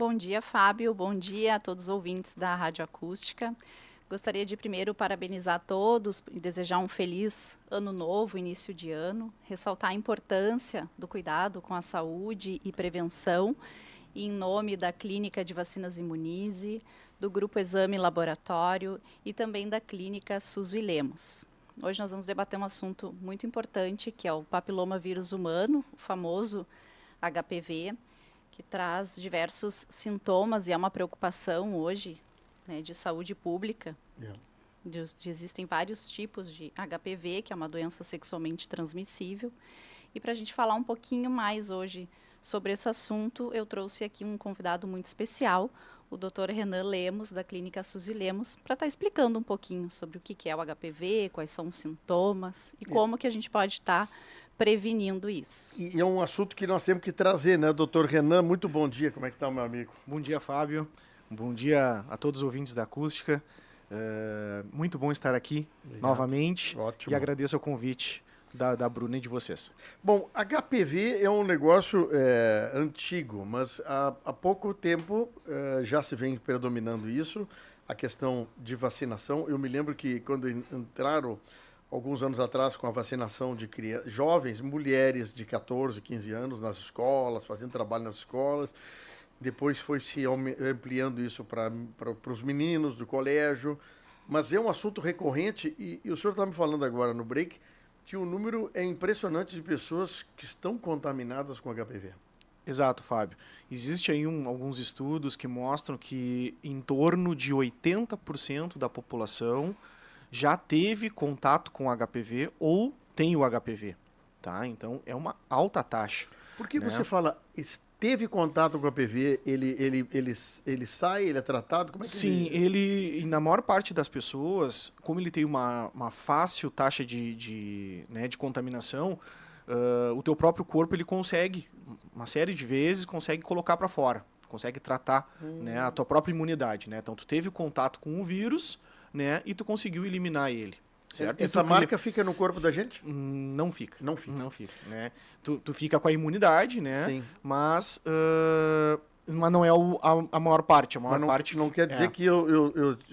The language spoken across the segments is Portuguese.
Bom dia, Fábio. Bom dia a todos os ouvintes da Rádio Acústica. Gostaria de primeiro parabenizar a todos e desejar um feliz ano novo, início de ano, ressaltar a importância do cuidado com a saúde e prevenção, em nome da Clínica de Vacinas Imunize, do Grupo Exame Laboratório e também da Clínica Suzy Lemos. Hoje nós vamos debater um assunto muito importante, que é o papiloma vírus humano, o famoso HPV, que traz diversos sintomas e é uma preocupação hoje, né, de saúde pública. Yeah. Existem vários tipos de HPV, que é uma doença sexualmente transmissível. E para a gente falar um pouquinho mais hoje sobre esse assunto, eu trouxe aqui um convidado muito especial, o Dr. Renan Lemos, da Clínica Suzy Lemos, para estar explicando um pouquinho sobre o que é o HPV, quais são os sintomas e como que a gente pode estar prevenindo isso. E é um assunto que nós temos que trazer, né, doutor Renan? Muito bom dia, como é que está, meu amigo? Bom dia, Fábio. Bom dia a todos os ouvintes da Acústica. Muito bom estar aqui novamente. Ótimo. E agradeço o convite da Bruna e de vocês. Bom, HPV é um negócio antigo, mas há pouco tempo já se vem predominando isso, a questão de vacinação. Eu me lembro que quando entraram, alguns anos atrás, com a vacinação de jovens, mulheres de 14, 15 anos nas escolas, fazendo trabalho nas escolas. Depois foi se ampliando isso para os meninos do colégio. Mas é um assunto recorrente e o senhor está me falando agora no break que o número é impressionante de pessoas que estão contaminadas com HPV. Exato, Fábio. Existem aí alguns estudos que mostram que em torno de 80% da população já teve contato com HPV ou tem o HPV, tá? Então é uma alta taxa. Por que né? você fala teve contato com o HPV, ele sai, ele é tratado? Como é que Sim, ele, na maior parte das pessoas, como ele tem uma fácil taxa de contaminação, o teu próprio corpo ele consegue, uma série de vezes, consegue colocar para fora, consegue tratar né, a tua própria imunidade. Né? Então tu teve contato com o vírus, né, e tu conseguiu eliminar ele. Certo? Essa marca fica no corpo da gente? Não fica. Não fica. Não fica, né? Tu fica com a imunidade, né? Sim. Mas não é a maior parte. A maior parte não quer dizer que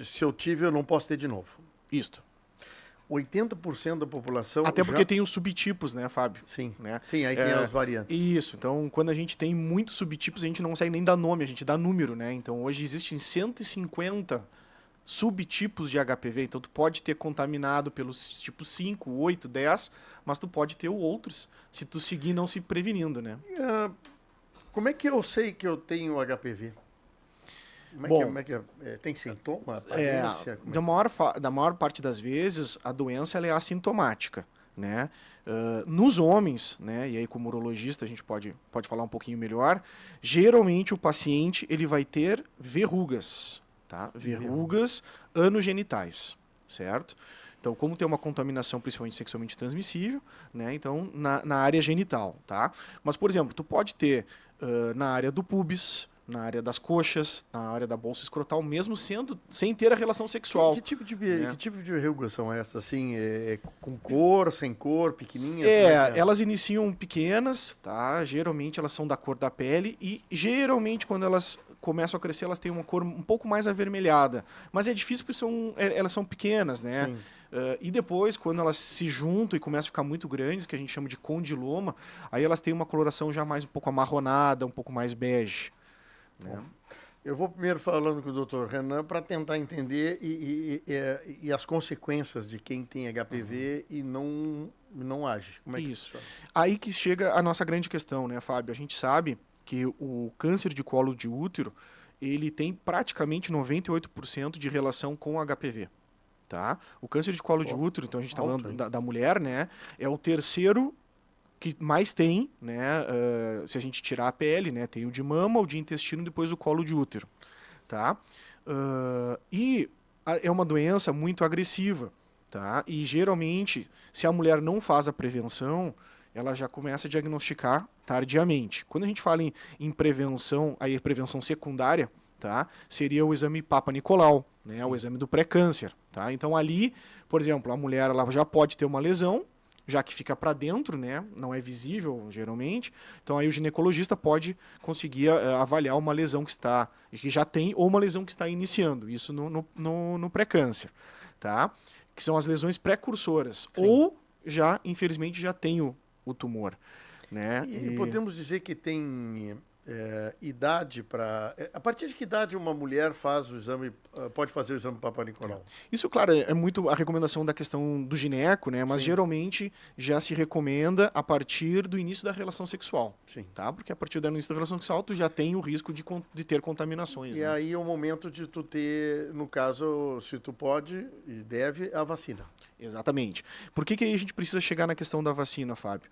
se eu tive, eu não posso ter de novo. Isto. 80% da população... Até porque tem os subtipos, né, Fábio? Sim, né? Sim, aí tem as variantes. Isso, então quando a gente tem muitos subtipos, a gente não consegue nem dar nome, a gente dá número, né? Então hoje existem 150 subtipos de HPV, então tu pode ter contaminado pelos tipos 5, 8, 10, mas tu pode ter outros se tu seguir não se prevenindo, né? Como é que eu sei que eu tenho HPV? Tem sintoma? Da maior parte das vezes, a doença ela é assintomática, né? Nos homens, né? E aí como urologista a gente pode falar um pouquinho melhor, geralmente o paciente ele vai ter verrugas, tá? Verrugas anogenitais, certo? Então, como tem uma contaminação principalmente sexualmente transmissível, né? Então, na área genital, tá? Mas, por exemplo, tu pode ter na área do pubis, na área das coxas, na área da bolsa escrotal, mesmo sem ter a relação sexual. Que tipo de verrugas são essas? Assim, com cor, sem cor, pequenininhas? Elas iniciam pequenas, tá? Geralmente elas são da cor da pele e geralmente quando elas começam a crescer elas têm uma cor um pouco mais avermelhada. Mas é difícil porque elas são pequenas, né? E depois, quando elas se juntam e começam a ficar muito grandes, que a gente chama de condiloma, aí elas têm uma coloração já mais um pouco amarronada, um pouco mais bege. Né? Eu vou primeiro falando com o Dr. Renan para tentar entender e as consequências de quem tem HPV e não age. Como é que isso? Aí que chega a nossa grande questão, né, Fábio? A gente sabe que o câncer de colo de útero ele tem praticamente 98% de relação com HPV. Tá? O câncer de colo de útero, então a gente está falando da mulher, né? É o terceiro que mais tem, né? Se a gente tirar a pele, né? Tem o de mama, o de intestino, depois o colo de útero, tá? É uma doença muito agressiva, tá? E geralmente, se a mulher não faz a prevenção, ela já começa a diagnosticar tardiamente. Quando a gente fala em prevenção, aí prevenção secundária, tá? Seria o exame Papa Nicolau, né? O exame do pré-câncer, tá? Então ali, por exemplo, a mulher ela já pode ter uma lesão, já que fica para dentro, né? Não é visível, geralmente. Então, aí o ginecologista pode conseguir avaliar uma lesão que já tem ou uma lesão que está iniciando. Isso no pré-câncer, tá? Que são as lesões pré-cursoras. Sim. Ou já, infelizmente, já tem o tumor, né? E podemos dizer que tem idade para... A partir de que idade uma mulher faz o exame, pode fazer o exame Papa Nicolau? Isso, claro, é muito a recomendação da questão do gineco, né? Mas Sim. geralmente já se recomenda a partir do início da relação sexual, Sim. tá? Porque a partir do início da relação sexual tu já tem o risco de ter contaminações, E né? aí é o momento de tu ter, no caso, se tu pode e deve, a vacina. Exatamente. Por que aí a gente precisa chegar na questão da vacina, Fábio?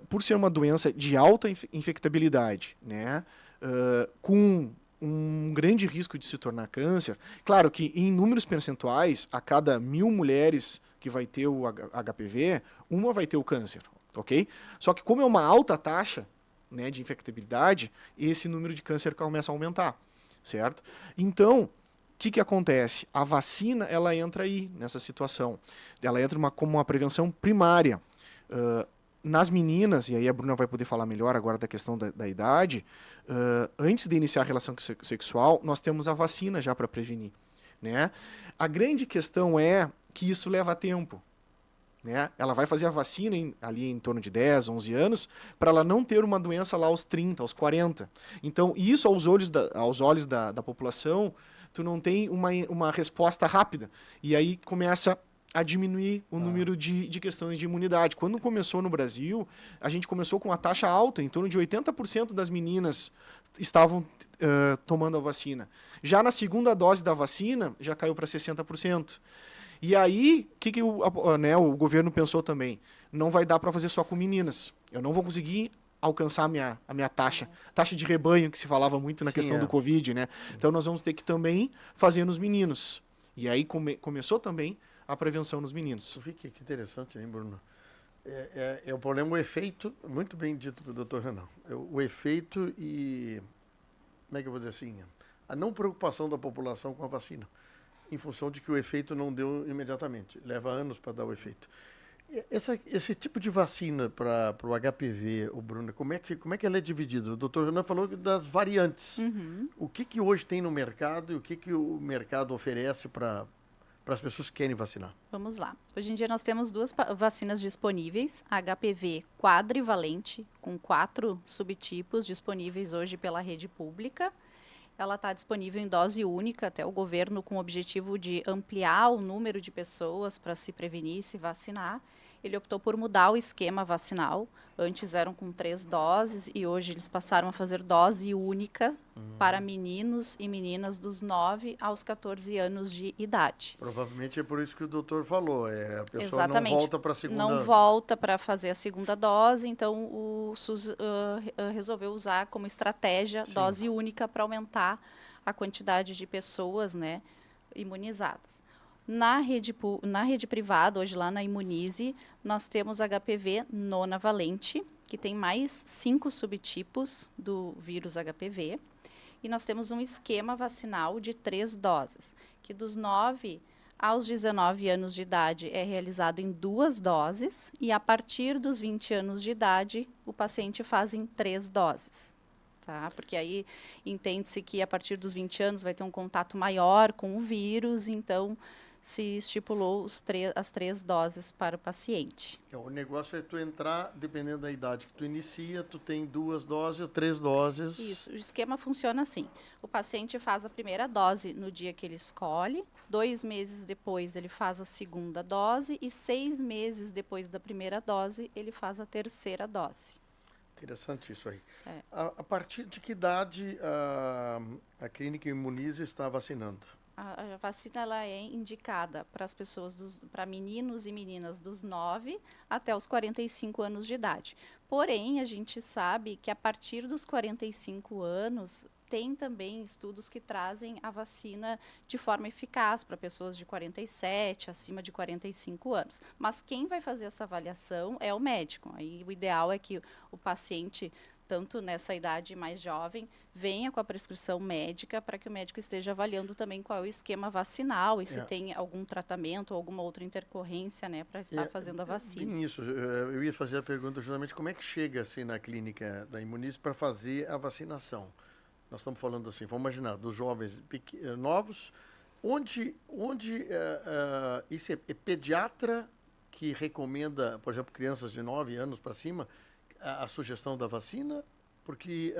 Por ser uma doença de alta infectabilidade, né? Com um grande risco de se tornar câncer. Claro que em números percentuais, a cada 1.000 mulheres que vai ter o HPV, uma vai ter o câncer, ok? Só que como é uma alta taxa, né, de infectabilidade, esse número de câncer começa a aumentar, certo? Então, o que acontece? A vacina, ela entra aí, nessa situação. Ela entra como uma prevenção primária. Nas meninas, e aí a Bruna vai poder falar melhor agora da questão da idade, antes de iniciar a relação sexual, nós temos a vacina já para prevenir, né? A grande questão é que isso leva tempo, né? Ela vai fazer a vacina ali em torno de 10, 11 anos, para ela não ter uma doença lá aos 30, aos 40. Então, isso aos olhos da população, tu não tem uma resposta rápida. E aí começa a diminuir o número de questões de imunidade. Quando começou no Brasil, a gente começou com uma taxa alta, em torno de 80% das meninas estavam tomando a vacina. Já na segunda dose da vacina, já caiu para 60%. E aí, o que o governo pensou também? Não vai dar para fazer só com meninas. Eu não vou conseguir alcançar a minha taxa de rebanho, que se falava muito na questão do Covid, né? Então, nós vamos ter que também fazer nos meninos. E aí começou também a prevenção nos meninos. Tu vê que interessante, hein, Bruno? O problema, o efeito, muito bem dito pelo Dr. Renan, o efeito e, como é que eu vou dizer assim, a não preocupação da população com a vacina, em função de que o efeito não deu imediatamente, leva anos para dar o efeito. Esse tipo de vacina para o HPV, o Bruno, como é que ela é dividida? O Dr. Renan falou das variantes. Uhum. O que hoje tem no mercado e o que o mercado oferece para as pessoas que querem vacinar? Vamos lá. Hoje em dia nós temos duas vacinas disponíveis, a HPV quadrivalente, com 4 subtipos disponíveis hoje pela rede pública. Ela está disponível em dose única, até o governo com o objetivo de ampliar o número de pessoas para se prevenir e se vacinar. Ele optou por mudar o esquema vacinal. Antes eram com 3 doses e hoje eles passaram a fazer dose única para meninos e meninas dos 9 aos 14 anos de idade. Provavelmente é por isso que o doutor falou, a pessoa Exatamente. não volta para a segunda... Não volta para fazer a segunda dose, então o SUS resolveu usar como estratégia dose única para aumentar a quantidade de pessoas, né, imunizadas. Na rede privada, hoje lá na Imunize, nós temos HPV nonavalente, que tem mais 5 subtipos do vírus HPV. E nós temos um esquema vacinal de 3 doses, que dos 9 aos 19 anos de idade é realizado em 2 doses, e a partir dos 20 anos de idade, o paciente faz em 3 doses. Tá? Porque aí entende-se que a partir dos 20 anos vai ter um contato maior com o vírus, então se estipulou as 3 doses para o paciente. O negócio é tu entrar, dependendo da idade que tu inicia, tu tem 2 doses ou 3 doses. Isso, o esquema funciona assim. O paciente faz a primeira dose no dia que ele escolhe, 2 meses depois ele faz a segunda dose e 6 meses depois da primeira dose ele faz a terceira dose. Interessante isso aí. É. A partir de que idade a Clínica Imunize está vacinando? A vacina ela é indicada para as pessoas, para meninos e meninas dos 9 até os 45 anos de idade. Porém, a gente sabe que a partir dos 45 anos, tem também estudos que trazem a vacina de forma eficaz para pessoas de 47, acima de 45 anos. Mas quem vai fazer essa avaliação é o médico. Aí o ideal é que o paciente tanto nessa idade mais jovem, venha com a prescrição médica para que o médico esteja avaliando também qual é o esquema vacinal e se tem algum tratamento ou alguma outra intercorrência, né, para estar fazendo a vacina. Bem isso, eu ia fazer a pergunta justamente como é que chega assim na clínica da Imunize para fazer a vacinação. Nós estamos falando assim, vamos imaginar, dos jovens novos, onde isso é pediatra que recomenda, por exemplo, crianças de 9 anos para cima, a sugestão da vacina, porque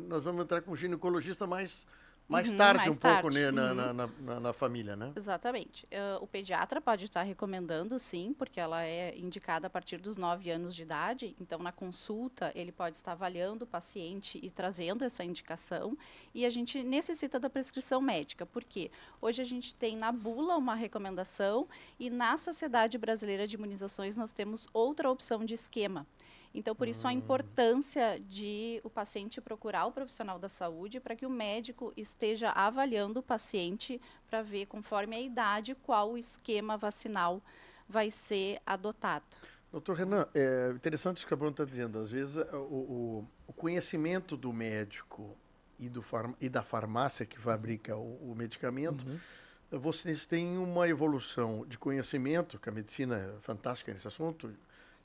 nós vamos entrar com o ginecologista mais tarde, mais pouco, tarde. né, na família, né? Exatamente. O pediatra pode estar recomendando, sim, porque ela é indicada a partir dos 9 anos de idade. Então, na consulta, ele pode estar avaliando o paciente e trazendo essa indicação. E a gente necessita da prescrição médica, porque hoje a gente tem na bula uma recomendação e na Sociedade Brasileira de Imunizações nós temos outra opção de esquema. Então, por isso a importância de o paciente procurar o profissional da saúde para que o médico esteja avaliando o paciente para ver, conforme a idade, qual o esquema vacinal vai ser adotado. Doutor Renan, é interessante o que a Bruna está dizendo. Às vezes, o conhecimento do médico e da farmácia que fabrica o medicamento, vocês têm uma evolução de conhecimento, que a medicina é fantástica nesse assunto,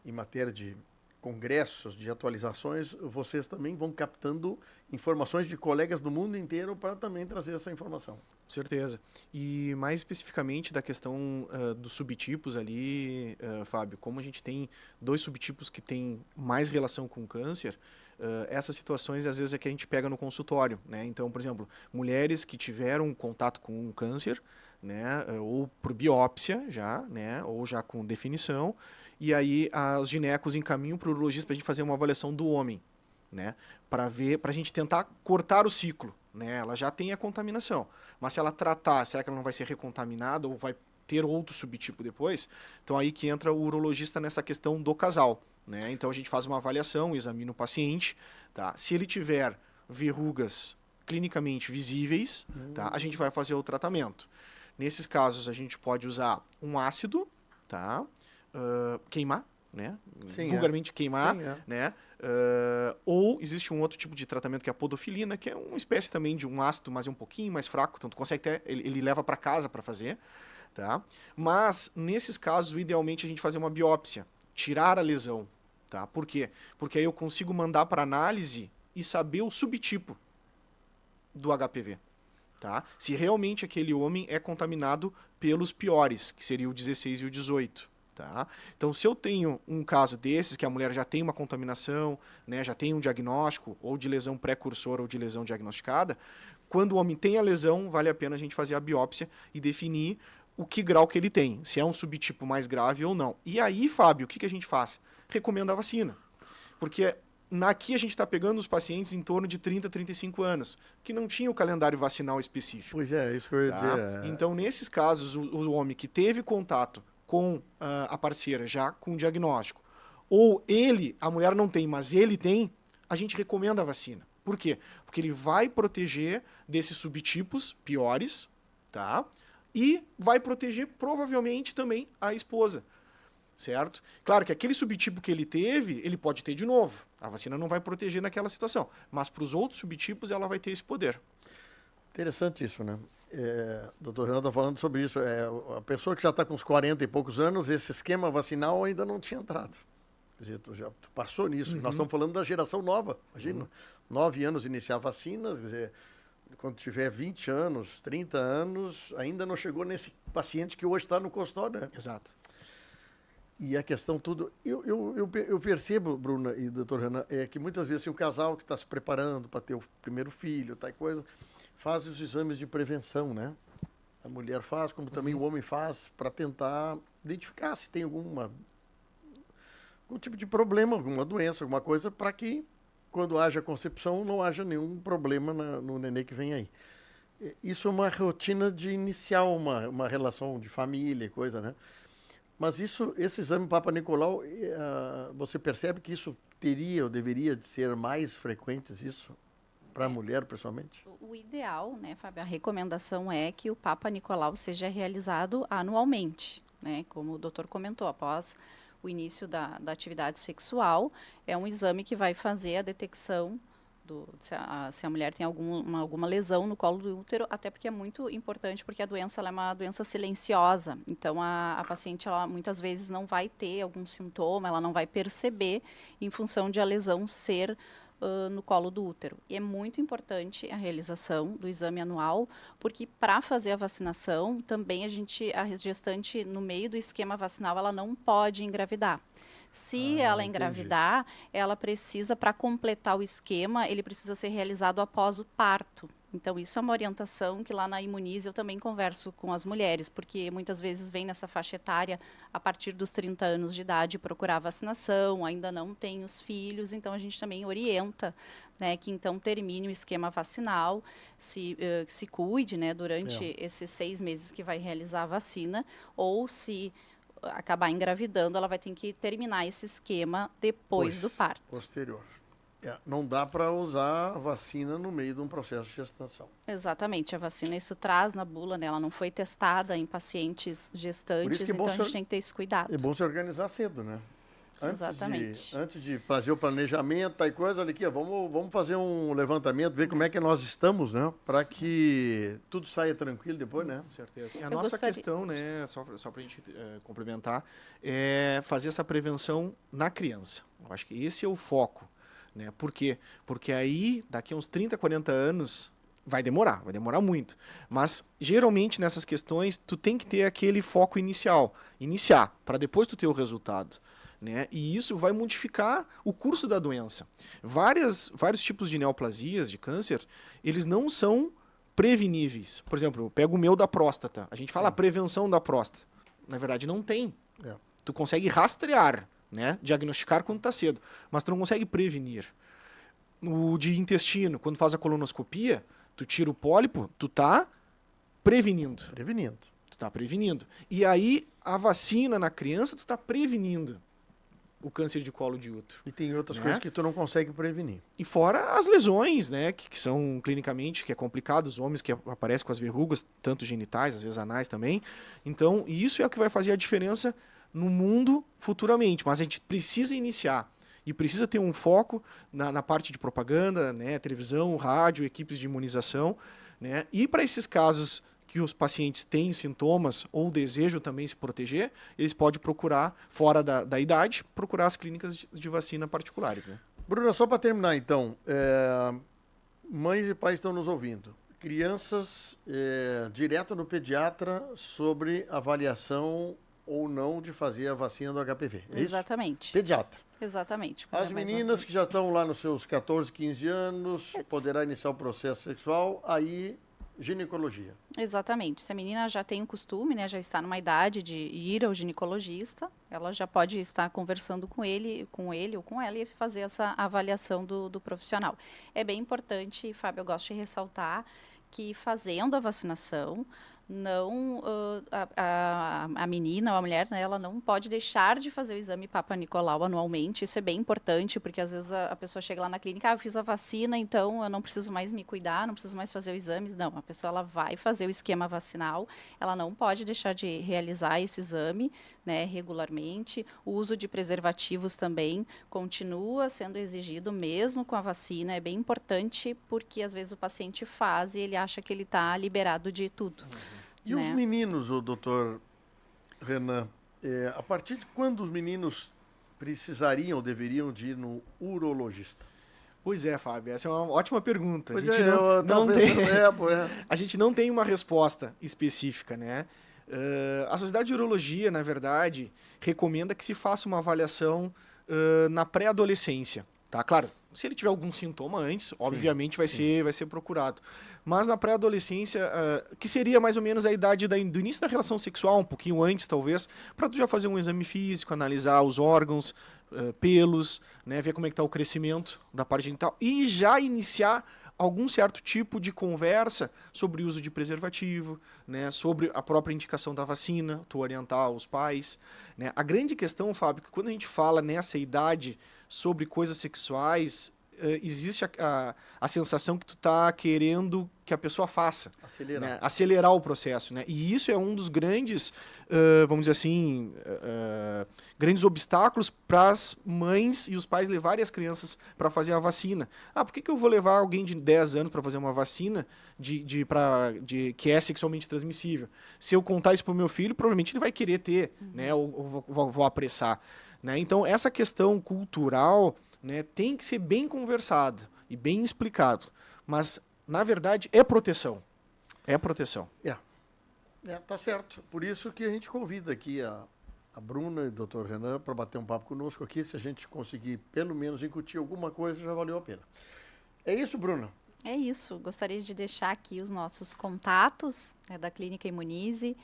em matéria de congressos, de atualizações, vocês também vão captando informações de colegas do mundo inteiro para também trazer essa informação. Com certeza. E mais especificamente da questão dos subtipos ali, Fábio, como a gente tem 2 subtipos que têm mais relação com o câncer, essas situações às vezes é que a gente pega no consultório, né? Então, por exemplo, mulheres que tiveram contato com um câncer, né, ou por biópsia já, né, ou já com definição, e aí os ginecos encaminham para o urologista para a gente fazer uma avaliação do homem, né, para a gente tentar cortar o ciclo, né? Ela já tem a contaminação, mas se ela tratar, será que ela não vai ser recontaminada ou vai ter outro subtipo depois? Então aí que entra o urologista nessa questão do casal, né? Então a gente faz uma avaliação, examina o paciente, tá? Se ele tiver verrugas clinicamente visíveis, tá? A gente vai fazer o tratamento. Nesses casos a gente pode usar um ácido, tá? Queimar, né? Sim, vulgarmente queimar, Sim, né? Ou existe um outro tipo de tratamento que é a podofilina, que é uma espécie também de um ácido, mas é um pouquinho mais fraco, então tu consegue até, ele leva para casa para fazer, tá? Mas nesses casos, idealmente a gente fazer uma biópsia, tirar a lesão, tá? Por quê? Porque aí eu consigo mandar para análise e saber o subtipo do HPV, tá? Se realmente aquele homem é contaminado pelos piores, que seria o 16 e o 18. Tá? Então, se eu tenho um caso desses, que a mulher já tem uma contaminação, né, já tem um diagnóstico, ou de lesão precursora ou de lesão diagnosticada, quando o homem tem a lesão, vale a pena a gente fazer a biópsia e definir o que grau que ele tem, se é um subtipo mais grave ou não. E aí, Fábio, o que a gente faz? Recomenda a vacina. Porque aqui a gente está pegando os pacientes em torno de 30, 35 anos, que não tinha o calendário vacinal específico. Pois é, isso que eu ia dizer. Então, nesses casos, o homem que teve contato com a parceira já com diagnóstico, ou a mulher não tem, mas ele tem, a gente recomenda a vacina. Por quê? Porque ele vai proteger desses subtipos piores, tá? E vai proteger provavelmente também a esposa, certo? Claro que aquele subtipo que ele teve, ele pode ter de novo. A vacina não vai proteger naquela situação, mas para os outros subtipos ela vai ter esse poder. Interessante isso, né? Doutor Renan está falando sobre isso. A pessoa que já está com uns 40 e poucos anos, esse esquema vacinal ainda não tinha entrado. Quer dizer, tu passou nisso. Nós estamos falando da geração nova. Imagina, 9 anos iniciar vacinas, quer dizer, quando tiver 20 anos, 30 anos, ainda não chegou nesse paciente que hoje está no consultório, né? Exato. E a questão tudo... Eu percebo, Bruna e doutor Renan, que muitas vezes assim, o casal que está se preparando para ter o primeiro filho, tal coisa, faz os exames de prevenção, né? A mulher faz, como também o homem faz, para tentar identificar se tem algum tipo de problema, alguma doença, alguma coisa, para que, quando haja concepção, não haja nenhum problema no nenê que vem aí. Isso é uma rotina de iniciar uma relação de família e coisa, né? Mas esse exame Papa Nicolau, você percebe que isso teria ou deveria de ser mais frequentes, isso? Para a mulher, pessoalmente? O ideal, né, Fábio, a recomendação é que o Papa Nicolau seja realizado anualmente, né, como o doutor comentou, após o início da atividade sexual, é um exame que vai fazer a detecção se a mulher tem alguma lesão no colo do útero, até porque é muito importante, porque a doença ela é uma doença silenciosa. Então, a paciente, ela muitas vezes não vai ter algum sintoma, ela não vai perceber em função de a lesão ser no colo do útero. E é muito importante a realização do exame anual, porque para fazer a vacinação, também a gestante, no meio do esquema vacinal, ela não pode engravidar. Se ela Entendi. engravidar, ela precisa, para completar o esquema, ele precisa ser realizado após o parto. Então, isso é uma orientação que lá na Imunize eu também converso com as mulheres, porque muitas vezes vem nessa faixa etária a partir dos 30 anos de idade procurar vacinação, ainda não tem os filhos, então a gente também orienta, né, que então termine o esquema vacinal, se cuide, né, durante esses 6 meses que vai realizar a vacina, ou se acabar engravidando, ela vai ter que terminar esse esquema depois do parto. Posterior. Não dá para usar a vacina no meio de um processo de gestação. Exatamente, a vacina isso traz na bula, né? Ela não foi testada em pacientes gestantes, então a gente tem que ter esse cuidado. É bom se organizar cedo, né? Exatamente. Antes de fazer o planejamento e coisa ali, vamos fazer um levantamento, ver como é que nós estamos, né? Para que tudo saia tranquilo depois, né? Com certeza. E a nossa questão, né, só para a gente complementar, é fazer essa prevenção na criança. Eu acho que esse é o foco. Né? Por quê? Porque aí, daqui a uns 30, 40 anos, vai demorar muito. Mas, geralmente, nessas questões, tu tem que ter aquele foco iniciar, para depois tu ter o resultado. Né? E isso vai modificar o curso da doença. Vários tipos de neoplasias, de câncer, eles não são preveníveis. Por exemplo, eu pego o meu da próstata. A gente fala prevenção da próstata. Na verdade, não tem. Tu consegue rastrear, né? Diagnosticar quando está cedo, mas tu não consegue prevenir. O de intestino, quando faz a colonoscopia, tu tira o pólipo, tu tá prevenindo. Tu tá prevenindo. E aí, a vacina na criança, tu tá prevenindo o câncer de colo de útero. E tem outras coisas que tu não consegue prevenir. E fora as lesões, né, que são clinicamente, que é complicado, os homens que aparecem com as verrugas, tanto genitais, às vezes anais também. Então, isso é o que vai fazer a diferença no mundo futuramente, mas a gente precisa iniciar e precisa ter um foco na parte de propaganda, né, televisão, rádio, equipes de imunização, né, e para esses casos que os pacientes têm sintomas ou desejam também se proteger, eles podem procurar, fora da idade, procurar as clínicas de vacina particulares. Né? Bruna, só para terminar então, mães e pais estão nos ouvindo. Crianças, direto no pediatra sobre avaliação ou não de fazer a vacina do HPV. É Exatamente. Isso? Pediatra. Exatamente. As meninas que já estão lá nos seus 14, 15 anos, poderá iniciar o processo sexual, aí ginecologia. Exatamente. Se a menina já tem o costume, né, já está numa idade de ir ao ginecologista, ela já pode estar conversando com ele ou com ela e fazer essa avaliação do profissional. É bem importante, Fábio, eu gosto de ressaltar que fazendo a vacinação, não a menina ou a mulher, né, ela não pode deixar de fazer o exame Papa Nicolau anualmente. Isso é bem importante, porque às vezes a pessoa chega lá na clínica, eu fiz a vacina, então eu não preciso mais me cuidar, não preciso mais fazer os exames. Não, a pessoa ela vai fazer o esquema vacinal, ela não pode deixar de realizar esse exame, né, regularmente. O uso de preservativos também continua sendo exigido mesmo com a vacina. É bem importante, porque às vezes o paciente faz e ele acha que ele está liberado de tudo. E os meninos, o doutor Renan, a partir de quando os meninos precisariam ou deveriam de ir no urologista? Pois é, Fábio, essa é uma ótima pergunta. Pois a gente não tem uma resposta específica, né? A Sociedade de Urologia, na verdade, recomenda que se faça uma avaliação na pré-adolescência, tá? Claro, se ele tiver algum sintoma antes, obviamente vai ser procurado. Mas na pré-adolescência, que seria mais ou menos a idade do início da relação sexual, um pouquinho antes talvez, para tu já fazer um exame físico, analisar os órgãos, pelos, né, ver como é que está o crescimento da parte genital e já iniciar algum certo tipo de conversa sobre o uso de preservativo, né, sobre a própria indicação da vacina, tu orientar os pais. Né? A grande questão, Fábio, é que quando a gente fala nessa idade sobre coisas sexuais, existe a sensação que tu tá querendo que a pessoa faça. Acelerar. Né? Acelerar o processo, né? E isso é um dos grandes, vamos dizer assim, grandes obstáculos para as mães e os pais levarem as crianças para fazer a vacina. Ah, por que eu vou levar alguém de 10 anos para fazer uma vacina que é sexualmente transmissível? Se eu contar isso para o meu filho, provavelmente ele vai querer ter, né? Ou vou apressar. Né? Então, essa questão cultural, né, tem que ser bem conversada e bem explicado. Mas, na verdade, é proteção. É proteção. Tá certo. Por isso que a gente convida aqui a Bruna e o Dr. Renan para bater um papo conosco aqui. Se a gente conseguir, pelo menos, incutir alguma coisa, já valeu a pena. É isso, Bruna? É isso. Gostaria de deixar aqui os nossos contatos, né, da Clínica Imunize.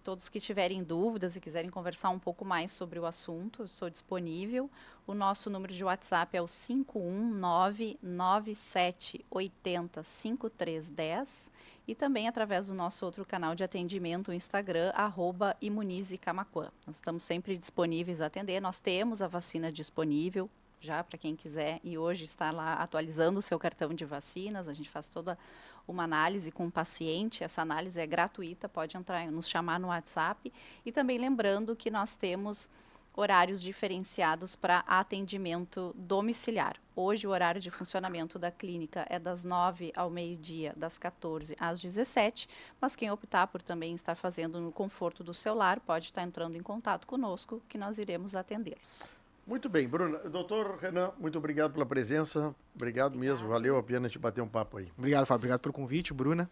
Todos que tiverem dúvidas e quiserem conversar um pouco mais sobre o assunto, eu sou disponível. O nosso número de WhatsApp é o 51997805310 e também através do nosso outro canal de atendimento, o Instagram, @imunizecamaquã. Nós estamos sempre disponíveis a atender. Nós temos a vacina disponível já para quem quiser e hoje está lá atualizando o seu cartão de vacinas. A gente faz toda uma análise com o paciente, essa análise é gratuita, pode entrar, nos chamar no WhatsApp. E também lembrando que nós temos horários diferenciados para atendimento domiciliar. Hoje o horário de funcionamento da clínica é das 9 ao meio-dia, das 14 às 17, mas quem optar por também estar fazendo no conforto do seu lar, pode estar entrando em contato conosco, que nós iremos atendê-los. Muito bem, Bruna. Doutor Renan, muito obrigado pela presença. Obrigado mesmo. Valeu a pena te bater um papo aí. Obrigado, Fábio. Obrigado pelo convite, Bruna.